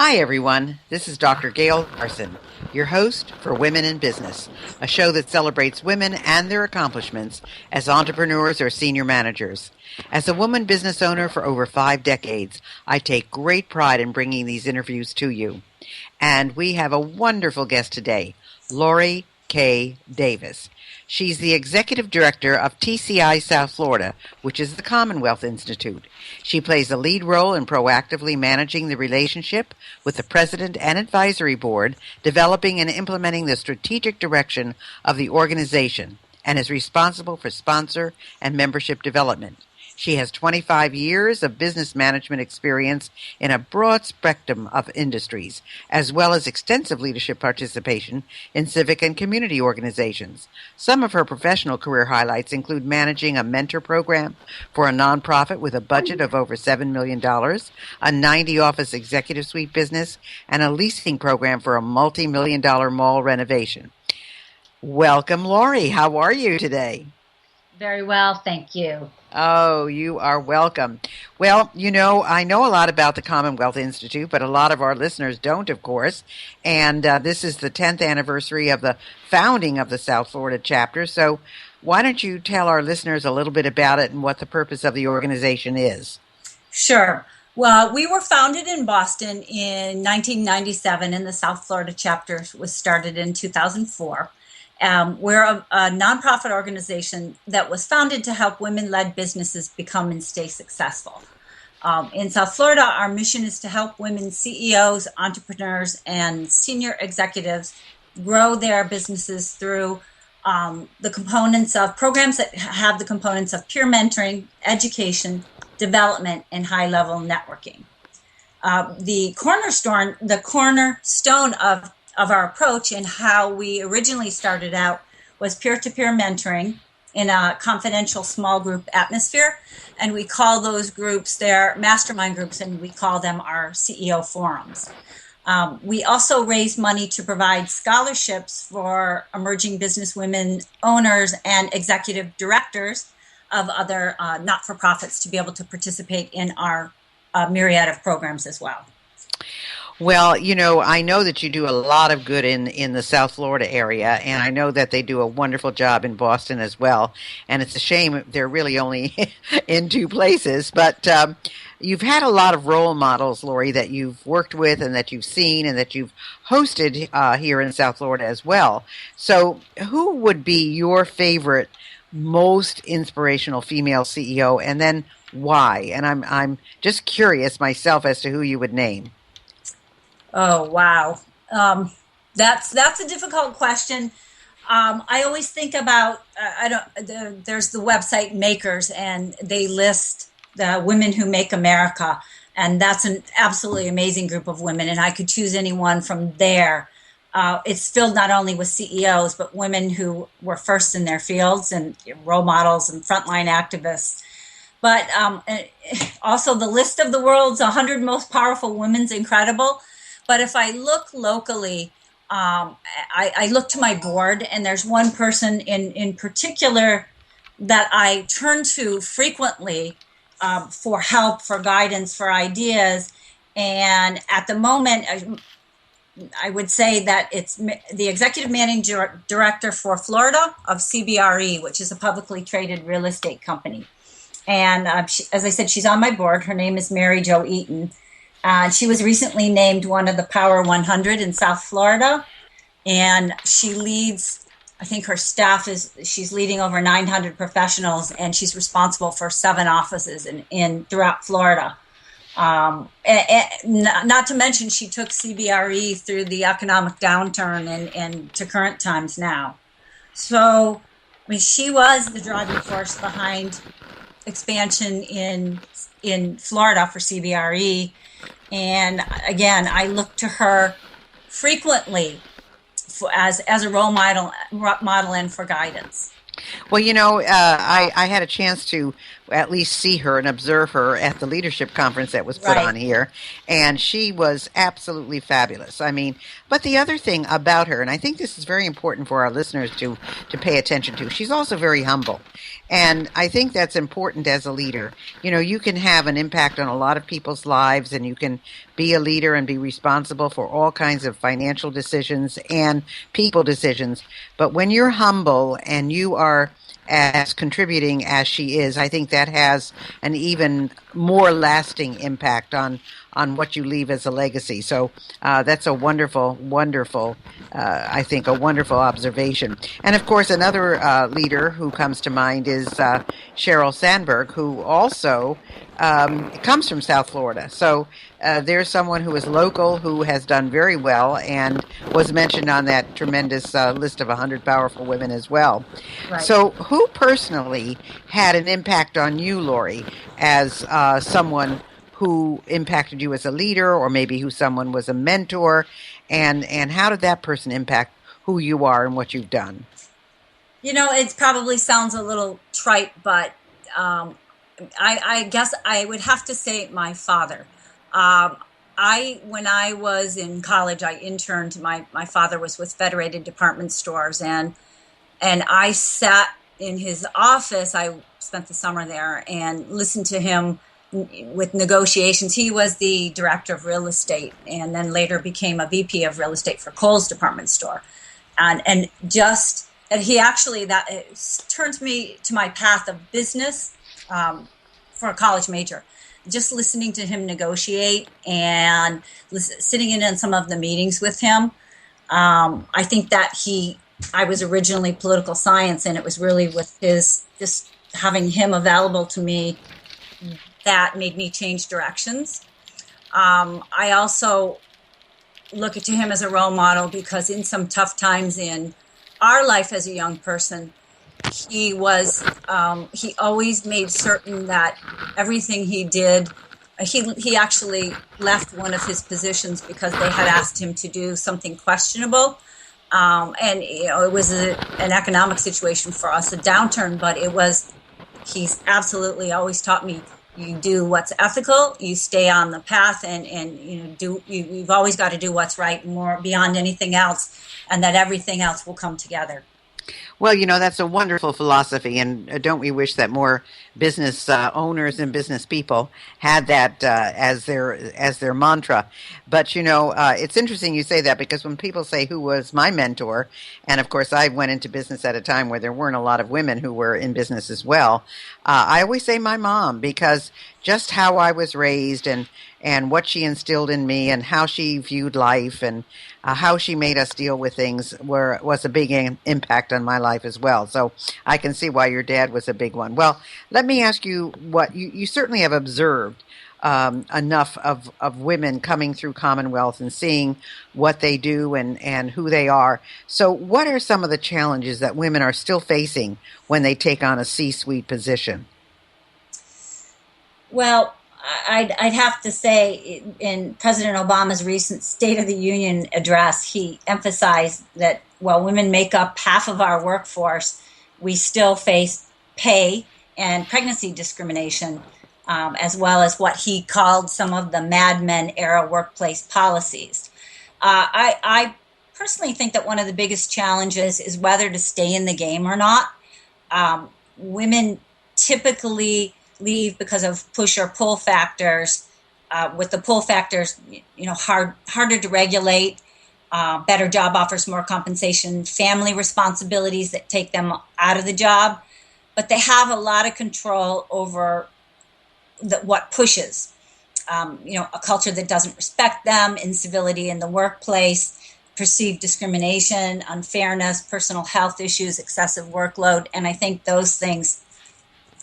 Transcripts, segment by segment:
Hi, everyone. This is Dr. Gail Larson, your host for Women in Business, a show that celebrates women and their accomplishments as entrepreneurs or senior managers. As a woman business owner for over 5 decades, I take great pride in bringing these interviews to you. And we have a wonderful guest today, Laurie K. Davis. She's the executive director of TCI South Florida, which is the Commonwealth Institute. She plays a lead role in proactively managing the relationship with the president and advisory board, developing and implementing the strategic direction of the organization, and is responsible for sponsor and membership development. She has 25 years of business management experience in a broad spectrum of industries, as well as extensive leadership participation in civic and community organizations. Some of her professional career highlights include managing a mentor program for a nonprofit with a budget of over $7 million, a 90-office executive suite business, and a leasing program for a multi-million-dollar mall renovation. Welcome, Laurie. How are you today? Very well, thank you. Oh, you are welcome. Well, I know a lot about the Commonwealth Institute, but a lot of our listeners don't, of course. And this is the 10th anniversary of the founding of the South Florida chapter. So why don't you tell our listeners a little bit about it and what the purpose of the organization is? Sure. Well, we were founded in Boston in 1997, and the South Florida chapter was started in 2004. We're a nonprofit organization that was founded to help women-led businesses become and stay successful. In South Florida, our mission is to help women CEOs, entrepreneurs, and senior executives grow their businesses through the components of programs that have the components of peer mentoring, education, development, and high-level networking. The cornerstone of our approach and how we originally started out was peer-to-peer mentoring in a confidential small group atmosphere. And we call those groups their mastermind groups, and we call them our CEO forums. We also raise money to provide scholarships for emerging business women owners and executive directors of other not-for-profits to be able to participate in our myriad of programs as well. Well, I know that you do a lot of good in the South Florida area, and I know that they do a wonderful job in Boston as well. And it's a shame they're really only in 2 places. But you've had a lot of role models, Laurie, that you've worked with and that you've seen and that you've hosted here in South Florida as well. So who would be your favorite, most inspirational female CEO, and then why? And I'm just curious myself as to who you would name. Oh, wow. That's a difficult question. I always think about, there's the website Makers, and they list the Women Who Make America. And that's an absolutely amazing group of women. And I could choose anyone from there. It's filled not only with CEOs, but women who were first in their fields and role models and frontline activists. But also the list of the world's 100 most powerful women's incredible. But if I look locally, I look to my board, and there's one person in particular that I turn to frequently for help, for guidance, for ideas. And at the moment, I would say that it's the executive managing director for Florida of CBRE, which is a publicly traded real estate company. And as I said, she's on my board. Her name is Mary Jo Eaton. She was recently named one of the Power 100 in South Florida, and she leads, I think her staff she's leading over 900 professionals, and she's responsible for 7 offices throughout Florida. And not to mention, she took CBRE through the economic downturn and to current times now. So, she was the driving force behind expansion in Florida for CBRE. And again, I look to her frequently as a role model and for guidance. Well, I had a chance to at least see her and observe her at the leadership conference that was put Right. on here, and she was absolutely fabulous. I mean, but the other thing about her, and I think this is very important for our listeners to pay attention to, she's also very humble. And I think that's important as a leader. You know, you can have an impact on a lot of people's lives, and you can be a leader and be responsible for all kinds of financial decisions and people decisions. But when you're humble and you are as contributing as she is, I think that has an even more lasting impact on what you leave as a legacy. So that's a wonderful, wonderful, I think, a wonderful observation. And of course, another leader who comes to mind is Sheryl Sandberg, who also comes from South Florida. So there's someone who is local who has done very well and was mentioned on that tremendous list of 100 powerful women as well. Right. So who personally had an impact on you, Laurie, as someone who impacted you as a leader, or maybe who someone was a mentor, and how did that person impact who you are and what you've done? You know, it probably sounds a little trite, but I guess I would have to say my father. When I was in college, I interned. My father was with Federated Department Stores, and I sat in his office. I spent the summer there and listened to him with negotiations. He was the director of real estate, and then later became a VP of real estate for Kohl's department store, and just and he actually that turned me to my path of business for a college major. Just listening to him negotiate and sitting in on some of the meetings with him, I think that I was originally political science, and it was really with just having him available to me that made me change directions. I also look to him as a role model because in some tough times in our life as a young person, he always made certain that everything he did, he actually left one of his positions because they had asked him to do something questionable. And it was an economic situation for us, a downturn, but he's absolutely always taught me, you do what's ethical, you stay on the path, and you've always got to do what's right more beyond anything else, and that everything else will come together. Well, that's a wonderful philosophy, and don't we wish that more business owners and business people had that as their mantra? But it's interesting you say that, because when people say who was my mentor, and of course I went into business at a time where there weren't a lot of women who were in business as well, I always say my mom, because just how I was raised and what she instilled in me and how she viewed life and how she made us deal with things was a big impact on my life as well. So I can see why your dad was a big one. Well, let me ask you what you certainly have observed enough of women coming through Commonwealth and seeing what they do and who they are. So what are some of the challenges that women are still facing when they take on a C-suite position? Well, I'd have to say in President Obama's recent State of the Union address, he emphasized that while women make up half of our workforce, we still face pay and pregnancy discrimination, as well as what he called some of the Mad Men era workplace policies. I personally think that one of the biggest challenges is whether to stay in the game or not. Women typically leave because of push or pull factors. With the pull factors, harder to regulate, better job offers, more compensation, family responsibilities that take them out of the job, but they have a lot of control over what pushes. A culture that doesn't respect them, incivility in the workplace, perceived discrimination, unfairness, personal health issues, excessive workload, and I think those things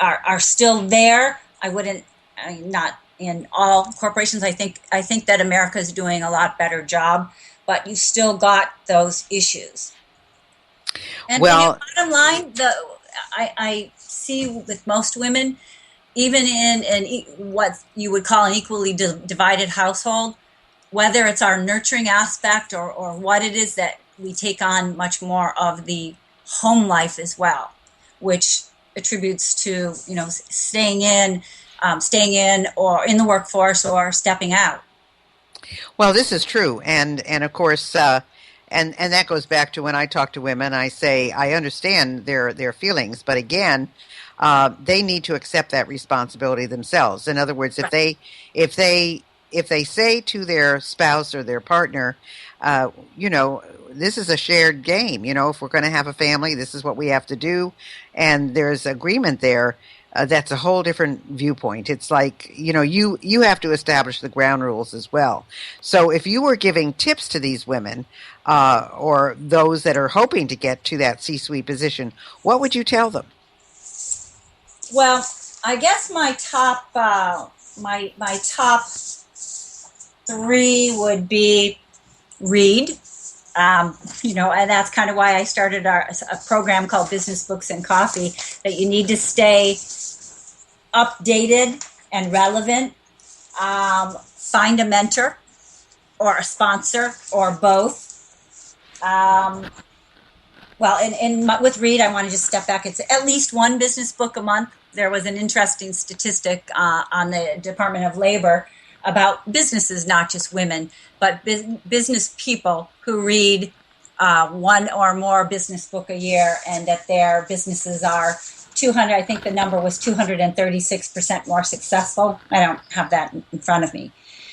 are still there. Not in all corporations. I think that America is doing a lot better job, but you still got those issues. And bottom line, I see with most women, even in what you would call an equally divided household, whether it's our nurturing aspect or what it is, that we take on much more of the home life as well, which attributes to, staying in or in the workforce or stepping out. Well, this is true, and of course, and that goes back to when I talk to women. I say I understand their feelings, but again, they need to accept that responsibility themselves. In other words, if they if they say to their spouse or their partner, this is a shared game. If we're going to have a family, this is what we have to do, and there's agreement there. That's a whole different viewpoint. It's like, you have to establish the ground rules as well. So if you were giving tips to these women or those that are hoping to get to that C-suite position, what would you tell them? Well, I guess my top my top three would be read. And that's kind of why I started a program called Business Books and Coffee, that you need to stay updated and relevant. Find a mentor or a sponsor or both. With Read, I want to just step back. It's at least one business book a month. There was an interesting statistic on the Department of Labor about businesses, not just women, but business people who read one or more business book a year, and that their businesses are 200. I think the number was 236% more successful. I don't have that in front of me.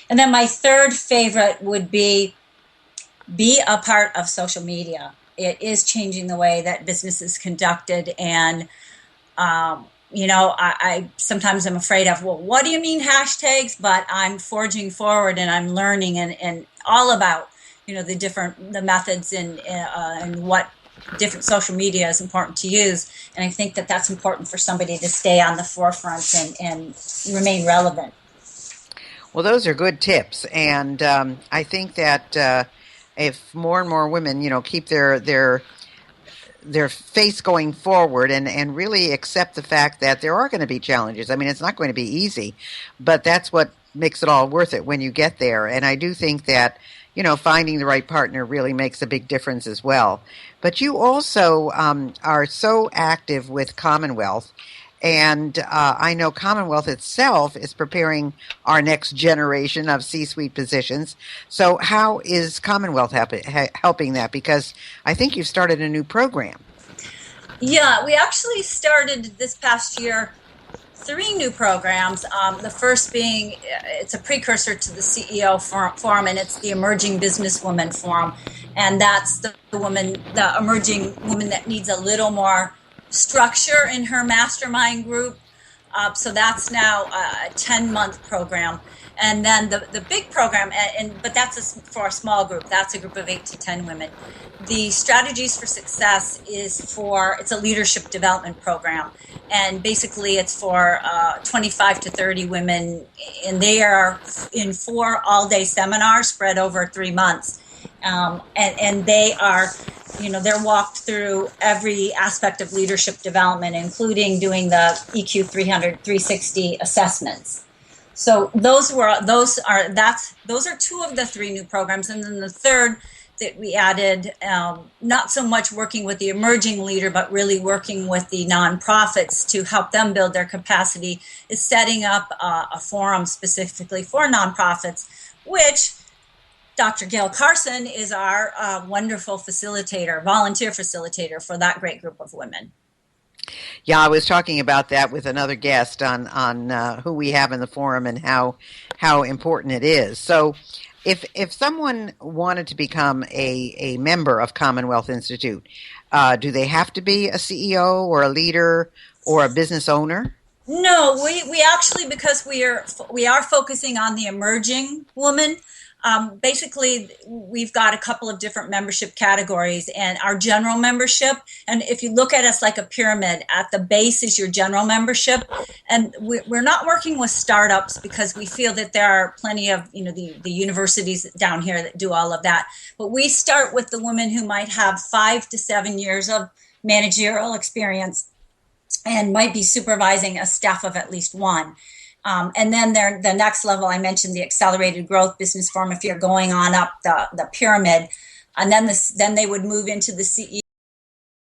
And then my third favorite would be a part of social media. It is changing the way that business is conducted, and I sometimes I'm afraid of, well, what do you mean hashtags? But I'm forging forward, and I'm learning and all about, the methods and what different social media is important to use. And I think that that's important for somebody to stay on the forefront and remain relevant. Well, those are good tips. And I think that if more and more women, keep their face going forward and really accept the fact that there are going to be challenges. I mean, it's not going to be easy, but that's what makes it all worth it when you get there. And I do think that, finding the right partner really makes a big difference as well. But you also are so active with Commonwealth, and I know Commonwealth itself is preparing our next generation of C-suite positions. So how is Commonwealth helping that? Because I think you've started a new program. Yeah, we actually started this past year 3 new programs. The first being, it's a precursor to the CEO Forum, and it's the Emerging Businesswoman Forum. And that's the emerging woman that needs a little more structure in her mastermind group. So that's now a 10-month program. And then the big program, but that's for a small group. That's a group of 8 to 10 women. The Strategies for Success it's a leadership development program. And basically it's for 25 to 30 women. And they are in 4 all-day seminars spread over 3 months. And they are, they're walked through every aspect of leadership development, including doing the EQ 360 assessments. So those are 2 of the 3 new programs. And then the third that we added, not so much working with the emerging leader, but really working with the nonprofits to help them build their capacity, is setting up a forum specifically for nonprofits, which Dr. Gail Carson is our wonderful volunteer facilitator for that great group of women. Yeah, I was talking about that with another guest on who we have in the forum and how important it is. So if someone wanted to become a member of Commonwealth Institute, do they have to be a CEO or a leader or a business owner? No, we actually, because we are focusing on the emerging woman. Basically, we've got a couple of different membership categories, and our general membership, and if you look at us like a pyramid, at the base is your general membership, and we're not working with startups because we feel that there are plenty of, the universities down here that do all of that. But we start with the women who might have 5 to 7 years of managerial experience and might be supervising a staff of at least 1. And then the next level, I mentioned the Accelerated Growth Business Forum, if you're going on up the pyramid. And then they would move into the CEO